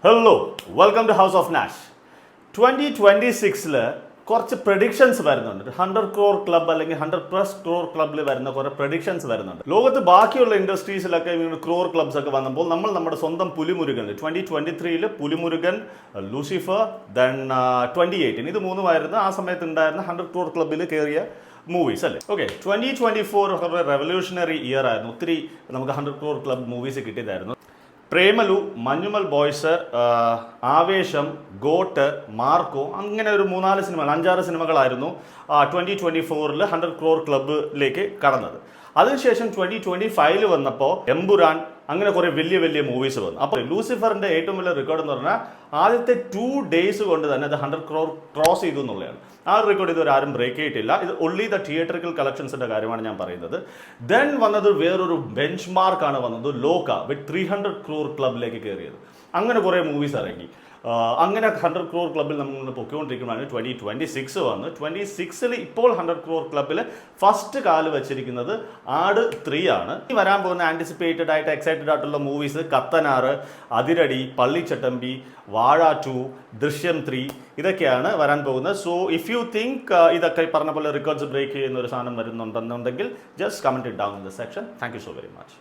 Hello welcome to house of Nash 2026 കുറച്ച് predictions വരുന്നുണ്ട്. 100 crore club അല്ലെങ്കിൽ 100+ crore ക്ലബിൽ വരുന്ന കുറേ പ്രഡിക്ഷൻസ് വരുന്നുണ്ട്. ലോകത്ത് ബാക്കിയുള്ള ഇൻഡസ്ട്രീസിലൊക്കെ ക്രോർ ക്ലബ്സ് ഒക്കെ വന്നപ്പോൾ നമ്മൾ നമ്മുടെ സ്വന്തം പുലിമുരുകൻ 2023 പുലിമുരുകൻ, ലൂസിഫർ, ദെൻ 2018 ഇത് മൂന്നുമായിരുന്നു ആ സമയത്ത് ഉണ്ടായിരുന്ന 100 crore ക്ലബിൽ കയറിയ മൂവീസ് അല്ലേ. ഓക്കെ, 2024 റെവല്യൂഷണറി ഇയർ ആയിരുന്നു. ഒത്തിരി നമുക്ക് 100 crore ക്ലബ് മൂവീസ് കിട്ടിയതായിരുന്നു. പ്രേമലു, മഞ്ഞുമൽ ബോയ്സ്, ആവേശം, ഗോട്ട്, മാർക്കോ, അങ്ങനെ ഒരു 3-4 സിനിമകൾ 5-6 സിനിമകളായിരുന്നു 2024 100 crore ക്ലബിലേക്ക് കടന്നത്. അതിനുശേഷം 2025 വന്നപ്പോൾ എമ്പുരാൻ, അങ്ങനെ കുറേ വലിയ വലിയ മൂവീസ് വന്നു. അപ്പോൾ ലൂസിഫറിൻ്റെ ഏറ്റവും വലിയ റെക്കോർഡ് എന്ന് പറഞ്ഞാൽ ആദ്യത്തെ 2 days കൊണ്ട് തന്നെ അത് 100 crore ക്രോസ് ചെയ്തു എന്നുള്ളതാണ്. ആ റെക്കോർഡ് ഇതുവരെ ആരും ബ്രേക്ക് ചെയ്തിട്ടില്ല. ഇത് ഒൺലി ദ തിയേറ്ററിക്കൽ കളക്ഷൻസിൻ്റെ കാര്യമാണ് ഞാൻ പറയുന്നത്. ദെൻ വന്നത് വേറൊരു ബെഞ്ച് മാർക്കാണ് വന്നത്, ലോക വിത്ത് 300 crore ക്ലബിലേക്ക് കയറിയത്. അങ്ങനെ കുറേ മൂവീസ് ഇറങ്ങി. അങ്ങനെ 100 crore ക്ലബിൽ നമ്മൾ പൊയ്ക്കൊണ്ടിരിക്കുമ്പോഴാണ് 2026 വന്ന്. 26 ഇപ്പോൾ 100 crore ക്ലബിൽ ഫസ്റ്റ് കാല് വെച്ചിരിക്കുന്നത് ആട് 3 ആണ്. ഈ വരാൻ പോകുന്ന ആൻറ്റിസിപ്പേറ്റഡ് ആയിട്ട് എക്സൈറ്റഡ് ആയിട്ടുള്ള മൂവീസ് കത്തനാറ്, അതിരടി, പള്ളിച്ചട്ടമ്പി, വാഴ 2, ദൃശ്യം 3 ഇതൊക്കെയാണ് വരാൻ പോകുന്നത്. സോ ഇഫ് യു തിങ്ക് ഇതൊക്കെ പറഞ്ഞ പോലെ റെക്കോർഡ്സ് ബ്രേക്ക് ചെയ്യുന്ന ഒരു സാധനം വരുന്നുണ്ടെന്നുണ്ടെങ്കിൽ just comment it down in the section. Thank you so very much.